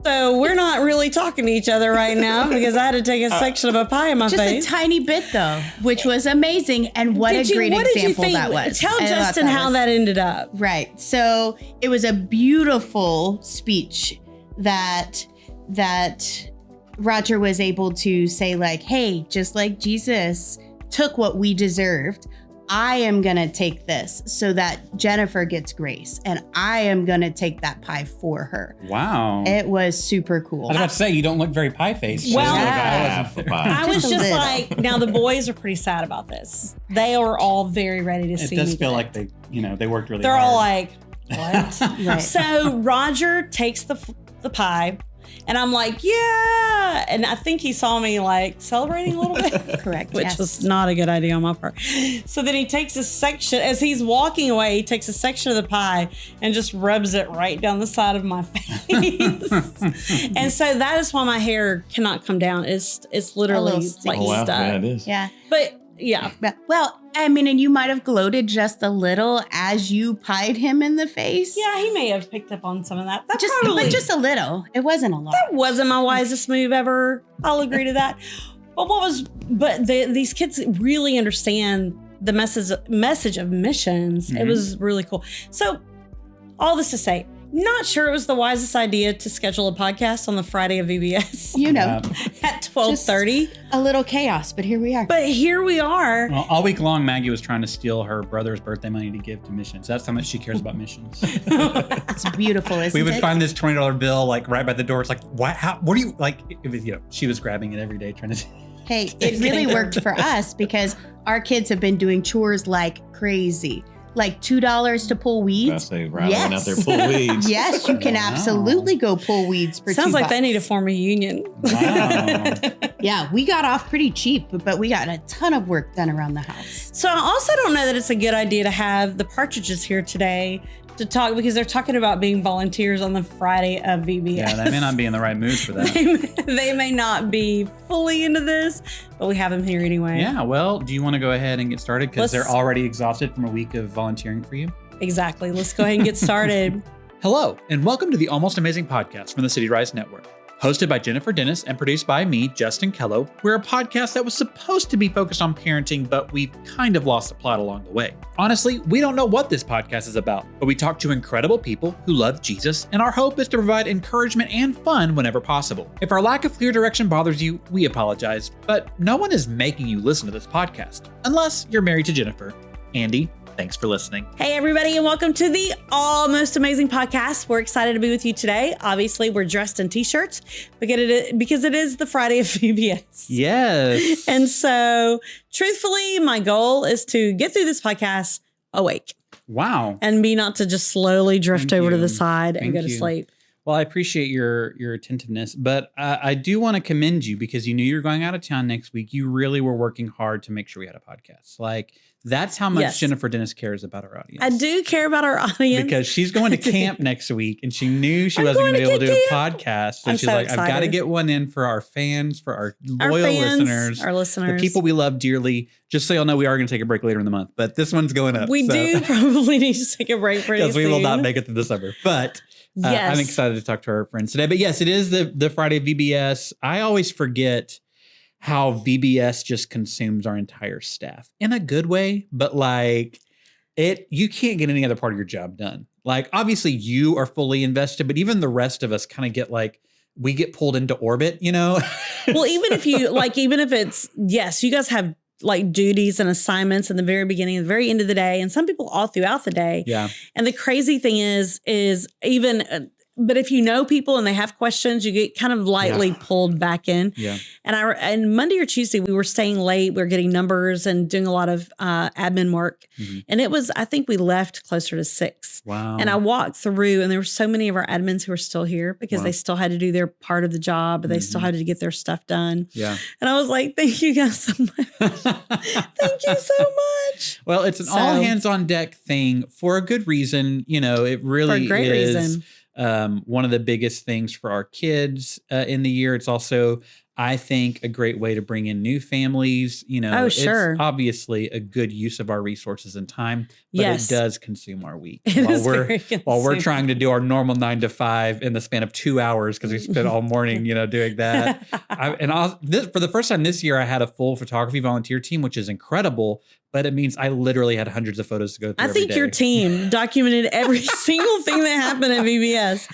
So we're not really talking to each other right now because I had to take a section of a pie in my face. Just a tiny bit, though, which was amazing. And what a great example that was. Tell Justin how that ended up. Right. So it was a beautiful speech that Roger was able to say, like, hey, just like Jesus took what we deserved, I am going to take this so that Jennifer gets grace, and I am going to take that pie for her. Wow. It was super cool. I was about to say, you don't look very pie-faced. Well, I I was just like, now the boys are pretty sad about this. They are all very ready to see me. It does feel like they worked really hard. They're all like, what? Right. So Roger takes the pie. And I'm like, yeah. And I think he saw me like celebrating a little bit. Correct. Which was not a good idea on my part. So then he takes a section, as he's walking away, he takes a section of the pie and just rubs it right down the side of my face. And so that is why my hair cannot come down. It's literally like stuck. Yeah, it is. Yeah. But yeah. Well, I mean, and you might have gloated just a little as you pied him in the face. Yeah, he may have picked up on some of that. But just a little. It wasn't a lot. That wasn't my wisest move ever. I'll agree to that. But these kids really understand the message of missions. Mm-hmm. It was really cool. So all this to say, not sure it was the wisest idea to schedule a podcast on the Friday of VBS. At 12:30. A little chaos, but here we are. But here we are. Well, all week long, Maggie was trying to steal her brother's birthday money to give to missions. That's how much she cares about missions. It's beautiful, isn't it? We would find this $20 bill like right by the door. It's like, what? What do you like? It was, she was grabbing it every day trying to. Hey, it really worked for us because our kids have been doing chores like crazy. Like $2 to pull weeds. Out there pull weeds. Yes, you can absolutely go pull weeds for $2. Sounds like they need to form a union. Wow. Yeah, we got off pretty cheap, but we got a ton of work done around the house. So I also don't know that it's a good idea to have the Partridges here today to talk, because they're talking about being volunteers on the Friday of VBS. Yeah, they may not be in the right mood for that. They may not be fully into this, but we have them here anyway. Yeah, well, do you want to go ahead and get started? Because they're already exhausted from a week of volunteering for you. Exactly. Let's go ahead and get started. Hello, and welcome to the Almost Amazing podcast from the City Rise Network. Hosted by Jennifer Dennis and produced by me, Justin Kello, we're a podcast that was supposed to be focused on parenting, but we've kind of lost the plot along the way. Honestly, we don't know what this podcast is about, but we talk to incredible people who love Jesus, and our hope is to provide encouragement and fun whenever possible. If our lack of clear direction bothers you, we apologize, but no one is making you listen to this podcast, unless you're married to Jennifer. Andy, thanks for listening. Hey, everybody, and welcome to the Almost Amazing podcast. We're excited to be with you today. Obviously, we're dressed in t-shirts because it is the Friday of VBS. Yes. And so, truthfully, my goal is to get through this podcast awake. Wow. And me not to just slowly drift over to the side and go to sleep. Well, I appreciate your attentiveness, but I do want to commend you because you knew you were going out of town next week. You really were working hard to make sure we had a podcast. Like, that's how much Jennifer Dennis cares about our audience. I do care about our audience. Because she's going to camp next week and she knew she wasn't going to be able to do a podcast. So she's like, excited. I've got to get one in for our fans, for our loyal listeners. Our listeners. The people we love dearly. Just so y'all know, we are going to take a break later in the month, but this one's going up. We do probably need to take a break pretty soon. Because we will not make it through the summer. But I'm excited to talk to our friends today. But yes, it is the Friday VBS. I always forget how VBS just consumes our entire staff in a good way, but like you can't get any other part of your job done. Like, obviously you are fully invested, but even the rest of us kind of get we get pulled into orbit, Well, even if it's, yes, you guys have like duties and assignments in the very beginning and the very end of the day, and some people all throughout the day. Yeah. And the crazy thing is even, but if you know people and they have questions, you get kind of lightly pulled back in. Yeah. And Monday or Tuesday, we were staying late. We were getting numbers and doing a lot of admin work. Mm-hmm. And I think we left closer to 6. Wow. And I walked through and there were so many of our admins who were still here because they still had to do their part of the job, but they still had to get their stuff done. Yeah. And I was like, thank you guys so much. Thank you so much. Well, it's an all hands on deck thing for a good reason. It really for a great reason. One of the biggest things for our kids in the year. It's also I think a great way to bring in new families. Oh, sure. It's obviously a good use of our resources and time, but Yes. it does consume our week. It is very While we're consuming. trying to do our normal 9 to 5 in the span of 2 hours because we spent all morning, doing that. For the first time this year, I had a full photography volunteer team, which is incredible. But it means I literally had hundreds of photos to go through. I think your team documented every single thing that happened at VBS.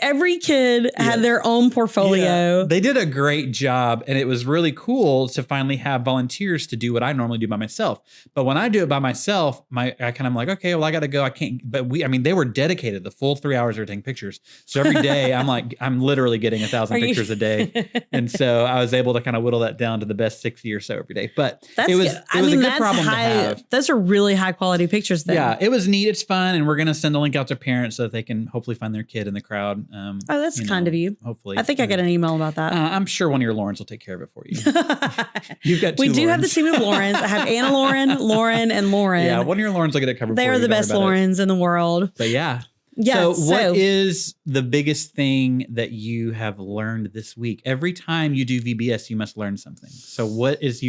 Every kid had their own portfolio. Yeah, they did a great job, and it was really cool to finally have volunteers to do what I normally do by myself. But when I do it by myself, I kind of like, okay, well, I got to go. I can't. But they were dedicated the full 3 hours they were taking pictures. So every day, I'm literally getting 1,000 pictures a day, and so I was able to kind of whittle that down to the best 60 or so every day. But it was a good problem to have. Those are really high quality pictures. Then. Yeah, it was neat. It's fun, and we're gonna send a link out to parents so that they can hopefully find their kid in the crowd. That's kind of you. Hopefully. I think I got an email about that. I'm sure one of your Laurens will take care of it for you. You've got two We do Laurens. have the team of Laurens. I have Anna Lauren, and Lauren. Yeah, one of your Laurens will get it covered for you. They are the best Laurens in the world. But yeah. Yeah. So what is the biggest thing that you have learned this week? Every time you do VBS, you must learn something. So what is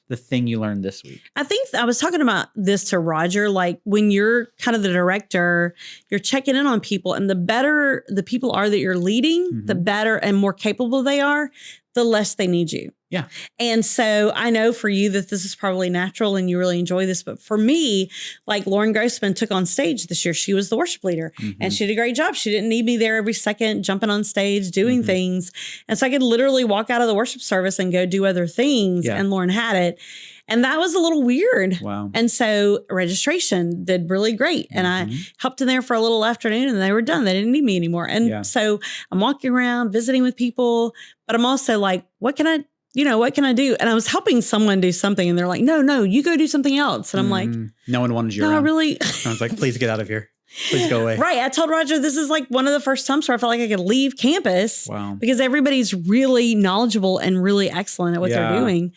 the thing you learned this week? I think I was talking about this to Roger, like when you're kind of the director, you're checking in on people, and the better the people are that you're leading, the better and more capable they are, the less they need you. Yeah. And so I know for you that this is probably natural and you really enjoy this. But for me, like Lauren Grossman took on stage this year. She was the worship leader and she did a great job. She didn't need me there every second, jumping on stage, doing things. And so I could literally walk out of the worship service and go do other things. Yeah. And Lauren had it. And that was a little weird. Wow. And so registration did really great. And I helped in there for a little afternoon and they were done. They didn't need me anymore. And so I'm walking around visiting with people, but I'm also like, what can I do? And I was helping someone do something and they're like, no, you go do something else. And I'm like, no one wanted you no, around. really. I was like, please get out of here. Please go away. Right. I told Roger, this is like one of the first times where I felt like I could leave campus. Wow. Because everybody's really knowledgeable and really excellent at what they're doing.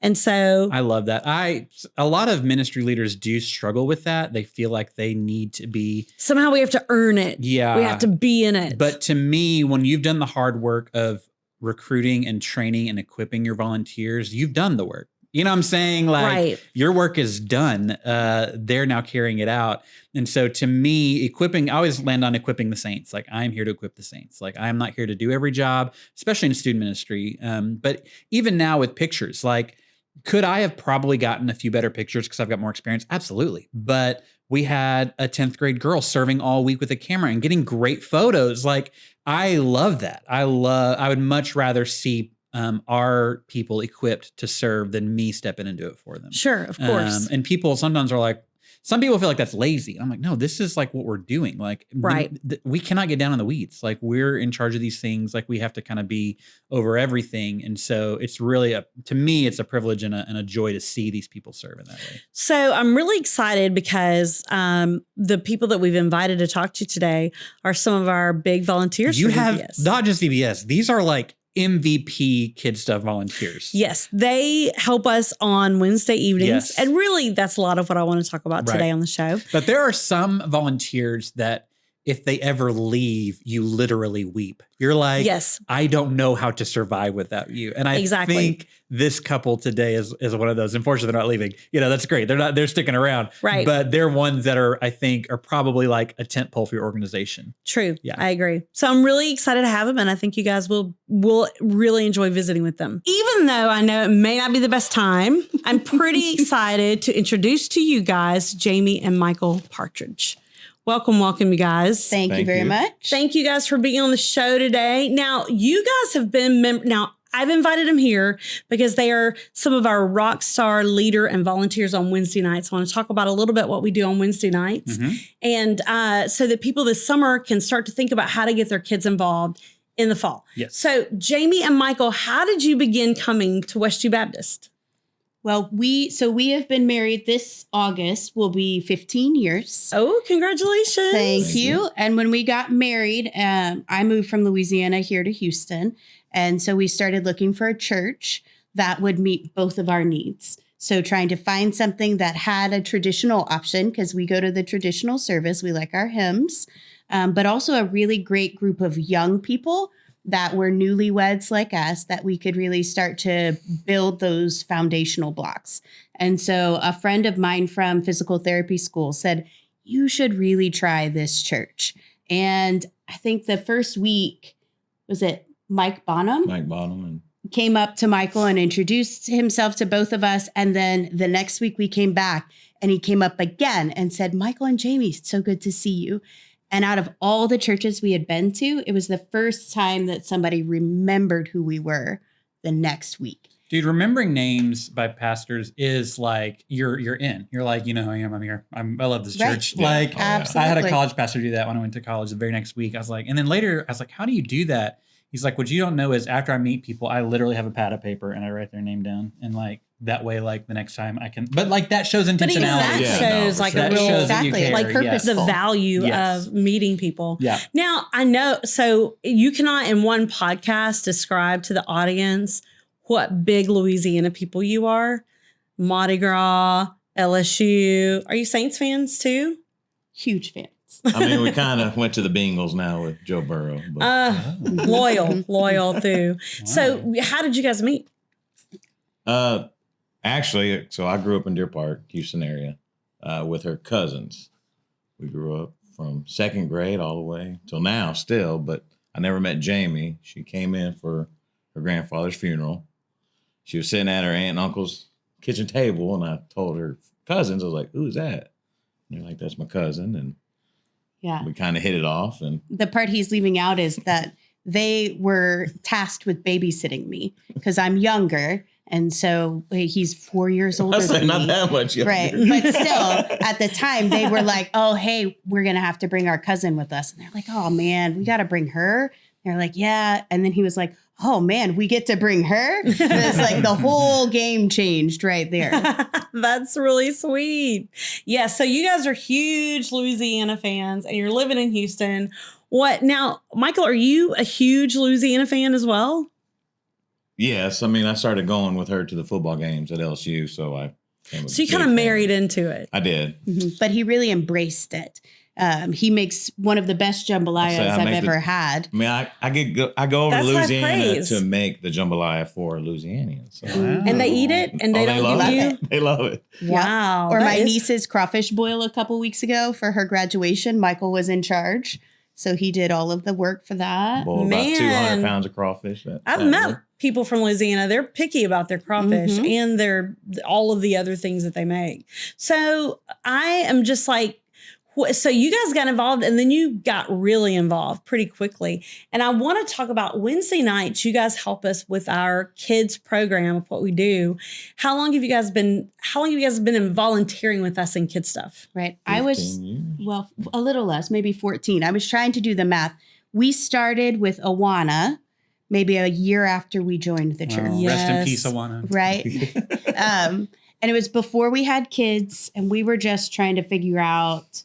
And so I love that. A lot of ministry leaders do struggle with that. They feel like they need to be. Somehow we have to earn it. Yeah. We have to be in it. But to me, when you've done the hard work of recruiting and training and equipping your volunteers, you've done the work. You know what I'm saying? Like your work is done. They're now carrying it out. And so to me, I always land on equipping the saints. Like I'm here to equip the saints. Like I'm not here to do every job, especially in student ministry. But even now with pictures, like could I have probably gotten a few better pictures because I've got more experience? Absolutely. But we had a 10th grade girl serving all week with a camera and getting great photos. Like I love that. I would much rather see our people equipped to serve than me step in and do it for them. Sure, of course. And people sometimes are like, some people feel like that's lazy. I'm like, no, this is like what we're doing. Like, we cannot get down in the weeds. Like we're in charge of these things. Like we have to kind of be over everything. And so it's really to me, it's a privilege and a joy to see these people serve in that way. So I'm really excited because the people that we've invited to talk to today are some of our big volunteers. You for have VBS. not just VBS. These are like MVP Kid Stuff volunteers. Yes, they help us on Wednesday evenings. Yes. And really, that's a lot of what I want to talk about today on the show. But there are some volunteers that if they ever leave, you literally weep. You're like, yes, I don't know how to survive without you. And I think this couple today is one of those. Unfortunately, they're not leaving. That's great. They're sticking around. Right. But they're ones that I think are probably like a tent pole for your organization. True. Yeah. I agree. So I'm really excited to have them. And I think you guys will really enjoy visiting with them. Even though I know it may not be the best time, I'm pretty excited to introduce to you guys Jamie and Michael Partridge. Welcome, you guys. Thank you very much. Thank you guys for being on the show today. Now, you guys have been now I've invited them here because they are some of our rock star leader and volunteers on Wednesday nights. I want to talk about a little bit what we do on Wednesday nights. And so that people this summer can start to think about how to get their kids involved in the fall. Yes. So Jamie and Michael, how did you begin coming to Westview Baptist? Well, we have been married this August will be 15 years. Oh, congratulations. Thank you. And when we got married, I moved from Louisiana here to Houston. And so we started looking for a church that would meet both of our needs. So trying to find something that had a traditional option because we go to the traditional service. We like our hymns. but also a really great group of young people that were newlyweds like us, that we could really start to build those foundational blocks. And so a friend of mine from physical therapy school said, you should really try this church. And I think the first week, was it Mike Bonham? Mike Bottom and Came up to Michael and introduced himself to both of us. And then the next week we came back and he came up again and said, Michael and Jamie, it's so good to see you. And out of all the churches we had been to, it was the first time that somebody remembered who we were the next week. Dude, remembering names by pastors is like you're in. You're like, you know who I am. I'm here. I love this Right. church. Yeah. Like, Oh, yeah. Absolutely. I had a college pastor do that when I went to college the very next week. I was like, and then later I was like, how do you do that? He's like, what you don't know is after I meet people, I literally have a pad of paper and I write their name down. And like that way, like the next time I can, but like that shows But even that intentionality. Yeah, shows no, like for a sure. That real, shows that you Exactly. care. Like the purposeful. value Yes. of meeting people. Yeah. Now, I know, so you cannot in one podcast describe to the audience what big Louisiana people you are. Mardi Gras, LSU. Are you Saints fans too? Huge fans. I mean, we kind of went to the Bengals now with Joe Burrow. But, Loyal too. So how did you guys meet? actually, so I grew up in Deer Park, Houston area, with her cousins. We grew up from second grade all the way till now still, but I never met Jamie. She came in for her grandfather's funeral. She was sitting at her aunt and uncle's kitchen table, and I told her cousins, I was like, who's that? And they're like, that's my cousin. And Yeah. we kind of hit it off. And The part he's leaving out is that they were tasked with babysitting me because I'm younger. And so he's 4 years older I said, than not me. that much younger. Right. But still, at the time, they were like, oh, hey, we're going to have to bring our cousin with us. And they're like, oh, man, we got to bring her. They're like, yeah. And then he was like, oh, man, we get to bring her. And it's like the whole game changed right there. That's really sweet. Yeah. So you guys are huge Louisiana fans and you're living in Houston. What now, Michael, are you a huge Louisiana fan as well? Yes. I mean, I started going with her to the football games at LSU. So I became a So you big kind of fan. married into it. I did. Mhm. But he really embraced it. He makes one of the best jambalayas I I've make ever had. I mean, I go over That's to high Louisiana praise. to make the jambalaya for Louisianians. So. Wow. And they eat it and they Oh, don't love give it. you. They love it. Wow. Or that my is- niece's crawfish boil a couple weeks ago for her graduation. Michael was in charge. So he did all of the work for that. Boil about Man. 200 pounds of crawfish. I've that met way. people from Louisiana. They're picky about their crawfish Mhm. and their all of the other things that they make. So I am just like, so you guys got involved and then you got really involved pretty quickly. And I want to talk about Wednesday nights. You guys help us with our kids program of what we do. How long have you guys been in volunteering with us in kids stuff? Right. I was, 15 years. well, a little less, maybe 14. I was trying to do the math. We started with Awana maybe a year after we joined the church. Oh, rest in Yes. peace, Awana. Right. And it was before we had kids and we were just trying to figure out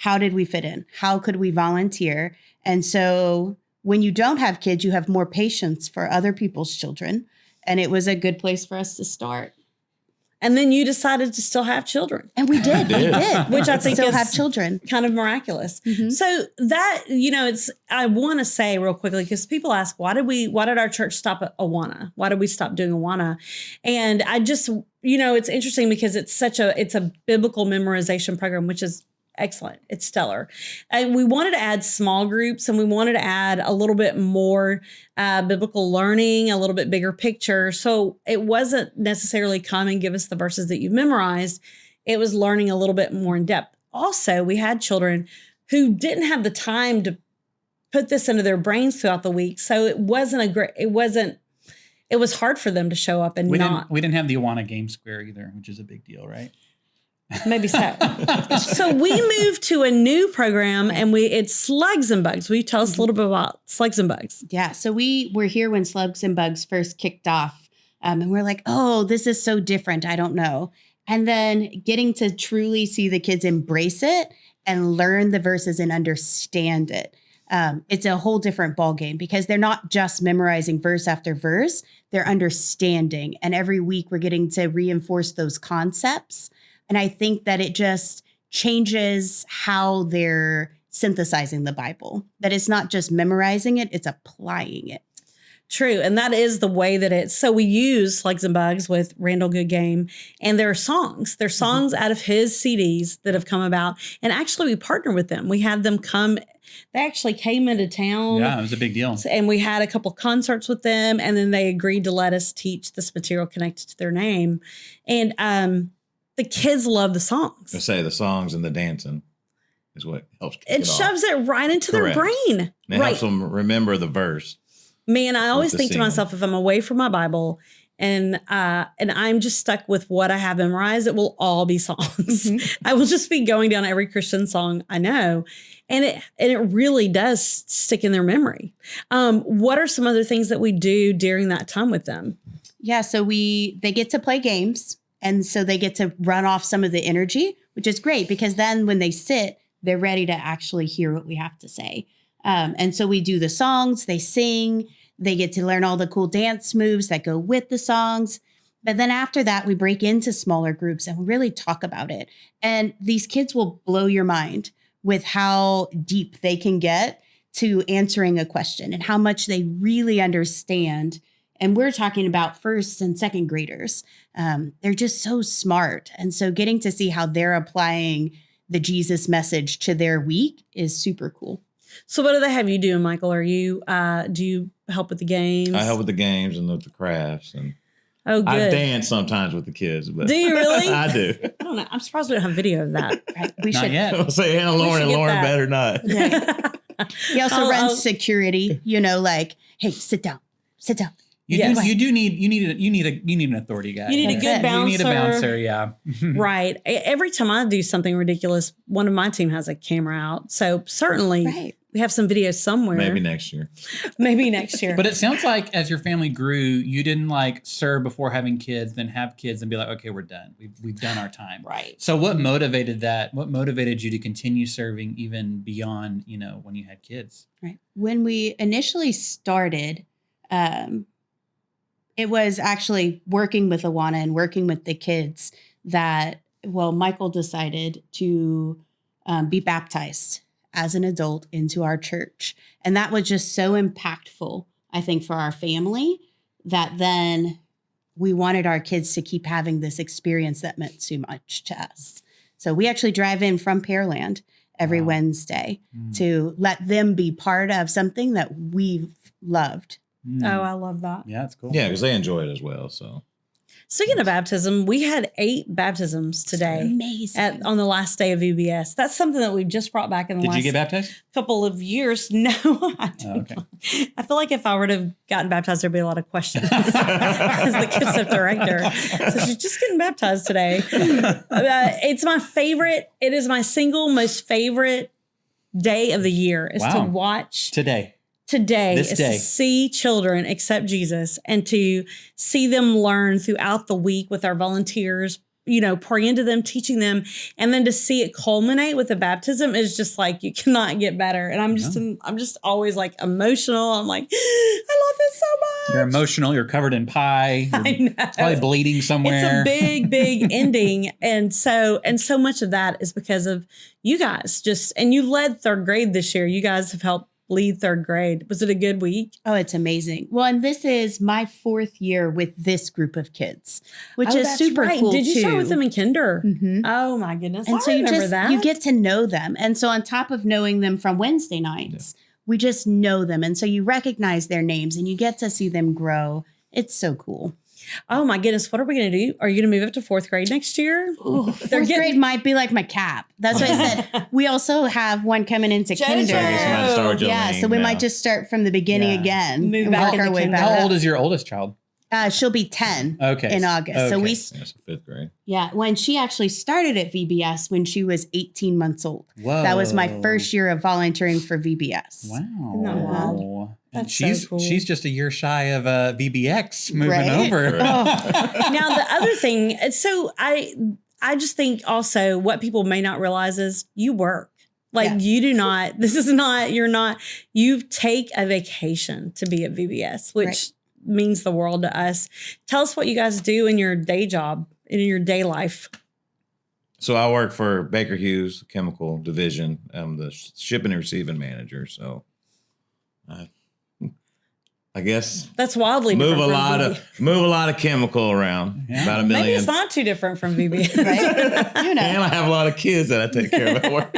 how did we fit in? How could we volunteer? And so when you don't have kids, you have more patience for other people's children. And it was a good place for us to start. And then you decided to still have children, And we did. We did. did. which I think Still is have children. kind of miraculous. Mhm. So that, I want to say real quickly, because people ask, why did our church stop at Awana? Why did we stop doing Awana? And I just, it's interesting because it's a biblical memorization program, which is excellent. It's stellar. And we wanted to add small groups and we wanted to add a little bit more biblical learning, a little bit bigger picture. So it wasn't necessarily come and give us the verses that you've memorized. It was learning a little bit more in depth. Also, we had children who didn't have the time to put this into their brains throughout the week. So it was hard for them to show up and We not. didn't have the Awana Game Square either, which is a big deal, right? Maybe so. So we moved to a new program and it's Slugs and Bugs. Will you tell us a little bit about Slugs and Bugs? Yeah. So we were here when Slugs and Bugs first kicked off. And we're like, oh, this is so different. I don't know. And then getting to truly see the kids embrace it and learn the verses and understand it. It's a whole different ballgame because they're not just memorizing verse after verse, they're understanding. And every week we're getting to reinforce those concepts. And I think that it just changes how they're synthesizing the Bible. That it's not just memorizing it, it's applying it. True. And that is the way that it's. So we use Slugs and Bugs with Randall Goodgame, and there are songs. There's songs out of his CDs that have come about. And actually, we partner with them. We had them come. They actually came into town. Yeah, it was a big deal. And we had a couple concerts with them. And then they agreed to let us teach this material connected to their name. And the kids love the songs. I say the songs and the dancing is what helps kick It shoves it right into Correct. their brain. And it helps them remember the verse. Man, I always the think to scene. myself, if I'm away from my Bible and I'm just stuck with what I have memorized, it will all be songs. I will just be going down every Christian song I know. And it really does stick in their memory. What are some other things that we do during that time with them? Yeah, so they get to play games, and so they get to run off some of the energy, which is great because then when they sit, they're ready to actually hear what we have to say. And so we do the songs, they sing, they get to learn all the cool dance moves that go with the songs. But then after that, we break into smaller groups and we really talk about it. And these kids will blow your mind with how deep they can get to answering a question and how much they really understand. And we're talking about first and second graders. They're just so smart. And so getting to see how they're applying the Jesus message to their week is super cool. So what do they have you doing, Michael? Are you do you help with the games? I help with the games and the crafts, and Oh, good. I dance sometimes with the kids. But Do you really? I do. I don't know. I'm surprised we don't have video of that. Right? We Not should. yet. I'll say Hannah Lauren, should and get Lauren that. better not. He also I'll- runs security. Like, hey, sit down. Yes. You need an authority guy. You need a That's good it. bouncer. You need a bouncer, yeah. Right. Every time I do something ridiculous, one of my team has a camera out. So certainly Right. we have some videos somewhere. Maybe next year. Maybe next year. But it sounds like as your family grew, you didn't like serve before having kids, then have kids and be like, okay, we're done. We've done our time. Right. So what motivated that? What motivated you to continue serving even beyond, when you had kids? Right. When we initially started, it was actually working with Awana and working with the kids that, Michael decided to be baptized as an adult into our church. And that was just so impactful, I think, for our family that then we wanted our kids to keep having this experience that meant so much to us. So we actually drive in from Pearland every Wow. Wednesday to let them be part of something that we've loved. Oh, I love that. Yeah, it's cool. Yeah, because they enjoy it as well. So Speaking of baptism, we had 8 baptisms today Amazing. on the last day of VBS. That's something that we just brought back in the Did last you get baptized? couple of years. No, I didn't. Okay. I feel like if I were to have gotten baptized, there'd be a lot of questions as the kids director. So she's just getting baptized today. It's my favorite. It is my single most favorite day of the year is to Wow. watch Today. This is day. to see children accept Jesus and to see them learn throughout the week with our volunteers, pouring into them, teaching them, and then to see it culminate with the baptism is just like, you cannot get better. And I'm just always like emotional. I'm like, I love this so much. You're emotional. You're covered in pie. You're I know. probably bleeding somewhere. It's a big ending. And so much of that is because of you guys and you led 3rd grade this year. You guys have helped lead 3rd grade. Was it a good week? Oh, it's amazing. Well, and this is my 4th year with this group of kids, which is that's super right. cool Did you too. start with them in kinder? Mhm. Oh my goodness. And I so remember that. you get to know them. And so on top of knowing them from Wednesday nights, we just know them. And so you recognize their names and you get to see them grow. It's so cool. Oh my goodness. What are we going to do? Are you going to move up to 4th grade next year? Ooh, 4th grade might be like my cap. That's what I said. We also have one coming into JoJo. kinder. So you just might start with Yeah, Jolene so we now. might just start from the beginning Yeah. again. Move and back work into our way kinder. back How up. old is your oldest child? She'll be 10 Okay. in August. So Okay. we, Yeah, so 5th grade. when she actually started at VBS when she was 18 months old. Whoa. That was my first year of volunteering for VBS. Wow. Isn't that wild? And That's so she's cool. she's just a year shy of VBX moving Right? over. Now the other thing, so I just think also what people may not realize is you work. Like Yes. you do not, you take a vacation to be at VBS, which Right. means the world to us. Tell us what you guys do in your day job, in your day life. So I work for Baker Hughes Chemical Division. I'm the shipping and receiving manager. So I guess That's wildly move different a lot of chemical around. Yeah. About $1 million. Maybe it's not too different from VBS. Right? You know. And I have a lot of kids that I take care of at work.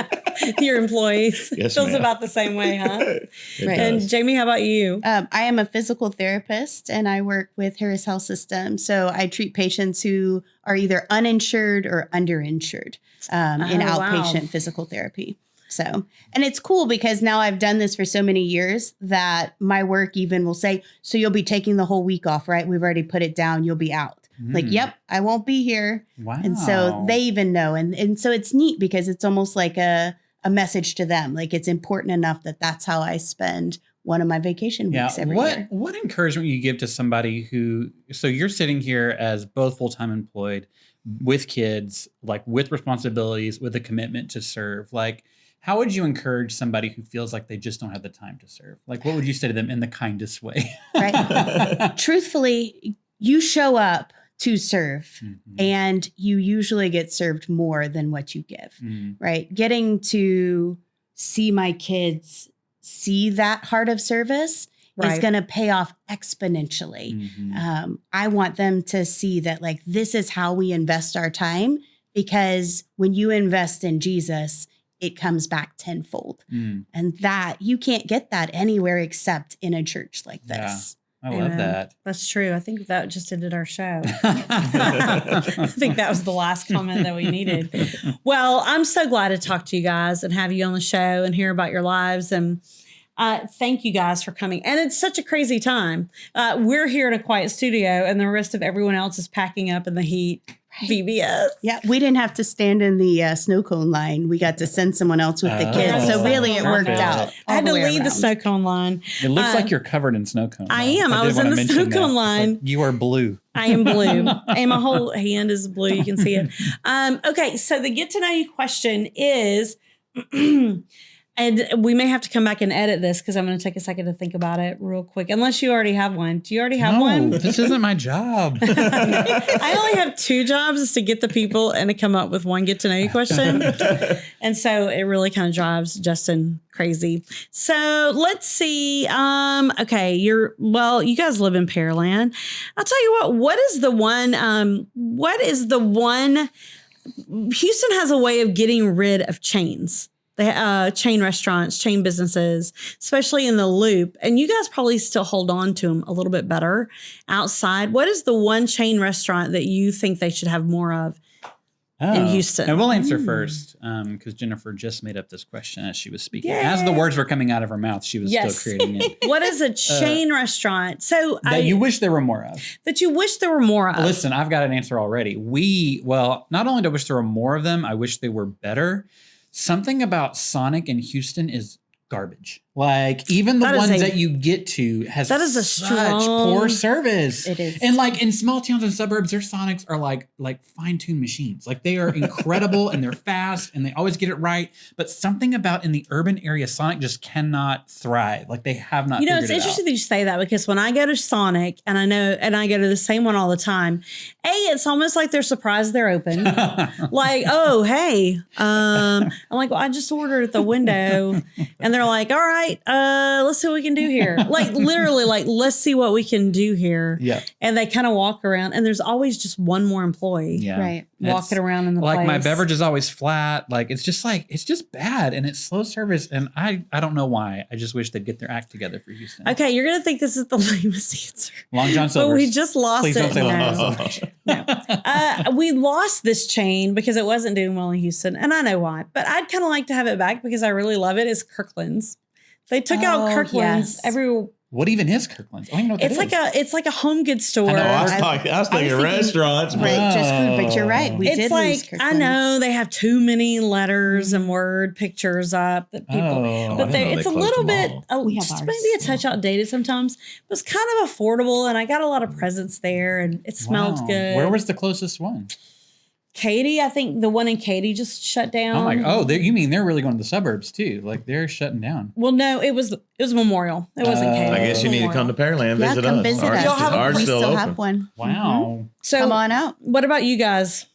Your employees. Yes, Feels ma'am. about the same way, huh? It Right. And does. Jamie, how about you? I am a physical therapist and I work with Harris Health System. So I treat patients who are either uninsured or underinsured in Oh, wow. outpatient physical therapy. So, and it's cool because now I've done this for so many years that my work even will say, so you'll be taking the whole week off, right? We've already put it down. You'll be out. Like, yep, I won't be here. Wow. And so they even know. And so it's neat because it's almost like a message to them. Like it's important enough that that's how I spend one of my vacation weeks every year. What encouragement you give to somebody who, so you're sitting here as both full-time employed with kids, like with responsibilities, with a commitment to serve, like, how would you encourage somebody who feels like they just don't have the time to serve? Like, what would you say to them in the kindest way? Right. Truthfully, you show up to serve and you usually get served more than what you give, right? Getting to see my kids see that heart of service is going to pay off exponentially. I want them to see that like, this is how we invest our time, because when you invest in Jesus, it comes back tenfold. And that you can't get that anywhere except in a church like this. I love that. That's true. I think that just ended our show. I think that was the last comment that we needed. Well, I'm so glad to talk to you guys and have you on the show and hear about your lives. And thank you guys for coming. And it's such a crazy time. We're here in a quiet studio and the rest of everyone else is packing up in the heat. VBS. Yeah, we didn't have to stand in the snow cone line. We got to send someone else with the kids. So really it worked out. I had to all the way leave the around. snow cone line. It looks like you're covered in snow cones. I am. I did was wanna in the mention snow that. cone line. Like, you are blue. I am blue. And my whole hand is blue. You can see it. Okay, so the get to know you question is, and we may have to come back and edit this because I'm going to take a second to think about it real quick. Unless you already have one. Do you already have one? This isn't my job. I only have 2 jobs, is to get the people and to come up with one get to know you question. And so it really kind of drives Justin crazy. So let's see. Okay, you guys live in Pearland. I'll tell you what is the one Houston has a way of getting rid of chains. Chain restaurants, chain businesses, especially in the Loop. And you guys probably still hold on to them a little bit better outside. What is the one chain restaurant that you think they should have more of in Houston? And we'll answer first because Jennifer just made up this question as she was speaking. Yay. As the words were coming out of her mouth, she was still creating it. What is a chain restaurant? So That you wish there were more of. That you wish there were more of. Listen, I've got an answer already. Not only do I wish there were more of them, I wish they were better. Something about Sonic in Houston is garbage. Like even the ones that you get to has such poor service. It is. And like in small towns and suburbs, their Sonics are like fine-tuned machines. Like they are incredible and they're fast and they always get it right. But something about in the urban area, Sonic just cannot thrive. Like they have not. It's interesting that you say that because when I go to Sonic and I go to the same one all the time, it's almost like they're surprised they're open. Like, oh, hey. I'm like, well, I just ordered at the window. And they're like, all right, let's see what we can do here. Like literally, like, let's see what we can do here. Yeah. And they kind of walk around and there's always just one more employee. Yeah. Right. Walking around in the like place. my beverage is always flat. Like it's just bad and it's slow service. And I don't know why. I just wish they'd get their act together for Houston. Okay, you're gonna think this is the lamest answer. Long John Silver's. But we just lost Please it. don't say Long No. John Silver's. No. We lost this chain because it wasn't doing well in Houston, and I know why. But I'd kind of like to have it back because I really love it. Is Kirkland's? They took out Kirkland's every. What even is Kirkland's? I don't even know what that is. It's like a home goods store. I know. I was thinking restaurants, but Right, just food. But you're right. We It's did lose like, I Kirkland's. know they have too many letters and word pictures up that people, Oh. but I didn't know it's they a closed little them bit, all. We have just ours. maybe a touch outdated sometimes, but it's kind of affordable and I got a lot of presents there and it smelled Wow. good. Where was the closest one? Katy? I think the one in Katy just shut down. Oh my! You mean they're really going to the suburbs too? Like they're shutting down. Well, no, it was Memorial. It wasn't Katy. I guess you need to come to Pearland, Yeah, visit come us. visit Ours, us. ours We still still open. have one. Wow. So Come on out. what about you guys?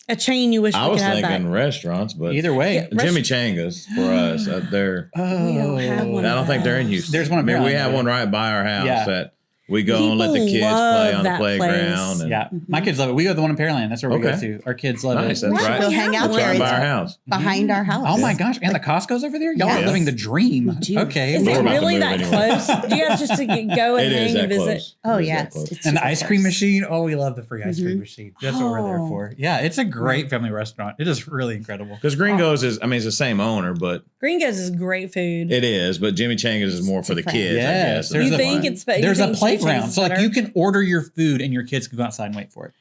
A chain you wish I we was could have thinking back. restaurants, but Either way. Yeah. Jimmy Changa's for us. They're. Oh. We don't have one. I don't think they're in Houston. There's one in Maybe we Maryland, have though. one right by our house Yeah. that we go and let the People kids play love on the that playground. place. And Yeah, my kids love it. We go to the one in Pearland. That's where we go Okay. to. Our kids love Nice. it. That's Right. right. Go We hang have out one. there. Right by It's our house. behind our house. Oh my gosh! And the Costco's over there. Y'all are Yes. living the dream. We do. Okay. Is We're it about to really move that anyway. close? Do you guys just to go and It is hang that and visit? close. Oh It is yes. that close. It's And the super ice cream close. machine. Oh, we love the free ice cream Mhm. machine. That's what we're there Oh. for. Yeah, it's a great family restaurant. It is really incredible. Because Gringo's is, I mean, it's the same owner, but Gringo's is great food. it is. But Jimmy Changa's is more for the Different. kids, I Yes, guess. there's you a- think it's better? There's a playground, so like better? you can order your food and your kids can go outside and wait for it.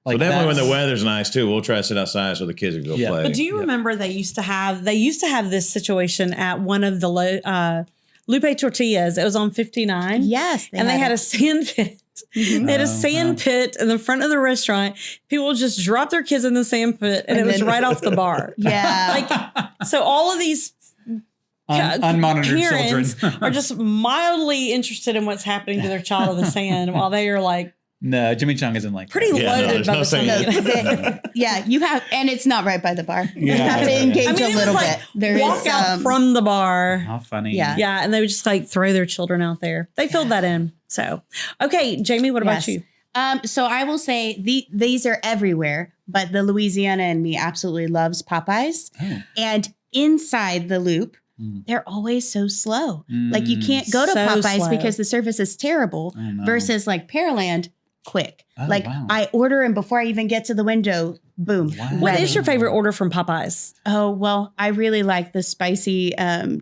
So Like definitely when that's- the weather's nice too, we'll try to sit outside so the kids can go Yeah. play. But do you remember they used to have this situation at one of the Lupe Tortillas? It was on 59. Yes. and they had a sand pit. Mhm. They had a Oh, sand pit in the front of the restaurant. People just drop their kids in the sand pit, and And it was then- right off the bar. Yeah. Like, so all of these unmonitored parents children are just mildly interested in what's happening to their child in the sand, while they are like No, Jimmy Chung isn't like pretty that. Yeah, no, loaded there's by no the time sand. they No, get yeah, you have, and it's not right by the bar. You Yeah, have to yeah, yeah. engage I mean, a it was little like bit. There walk is out from the bar. How funny. Yeah. Yeah, and they would just like throw their children out there. They filled that in. So, okay, Jamie, what about Yes. you? So I will say these are everywhere, but the Louisiana in me absolutely loves Popeyes. Oh. And inside the loop, Mm. they're always so slow. Like you Mm. can't go to So Popeyes slow. because the service is terrible Oh, no. versus like Pearland, quick. Oh, like wow. I order and before I even get to the window, boom. Wow. What ready. is your favorite order from Popeyes? Oh, well, I really like the spicy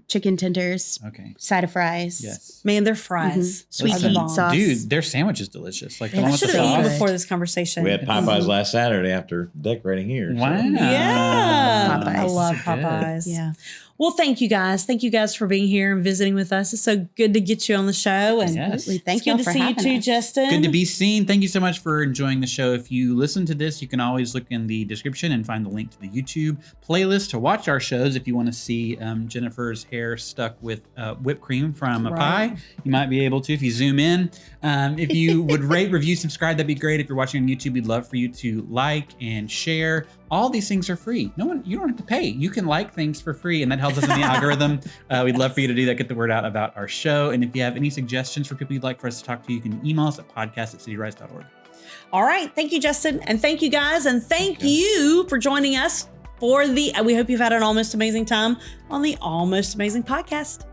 chicken tenders, Okay. side of fries. Yes. Man, their fries. Sweet are the heat bomb. sauce. Dude, their sandwich is delicious. Like the I one I with the should have eaten sauce. sauce. before this conversation. We had Popeyes last Saturday after decorating here. so- Wow. Yeah. I Popeyes. love Good. Popeyes. Yeah. Well, thank you guys. Thank you guys for being here and visiting with us. It's so good to get you on the show. And Yes. Absolutely. Thank it's you good to for see you having too, us. Justin. Good to be seen. Thank you so much for enjoying the show. If you listen to this, you can always look in the description and find the link to the YouTube playlist to watch our shows. If you want to see Jennifer's hair stuck with whipped cream from a Right. pie, you might be able to if you zoom in. If you would rate, review, subscribe, that'd be great. If you're watching on YouTube, we'd love for you to like and share. All these things are free. You don't have to pay. You can like things for free, and that helps us in the algorithm. We'd love for you to do that, get the word out about our show. And if you have any suggestions for people you'd like for us to talk to, you can email us at podcast@cityrise.org. All right. Thank you, Justin. And thank you guys. And thank you for joining us for we hope you've had an almost amazing time on the Almost Amazing podcast.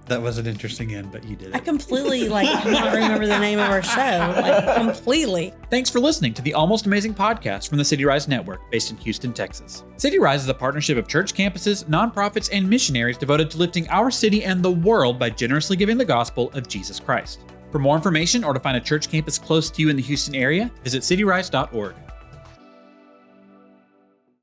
That was an interesting end, but you did I it. completely cannot remember the name of our show. Like completely. Thanks for listening to the Almost Amazing podcast from the City Rise Network, based in Houston, Texas. City Rise is a partnership of church campuses, nonprofits, and missionaries devoted to lifting our city and the world by generously giving the gospel of Jesus Christ. For more information or to find a church campus close to you in the Houston area, visit cityrise.org.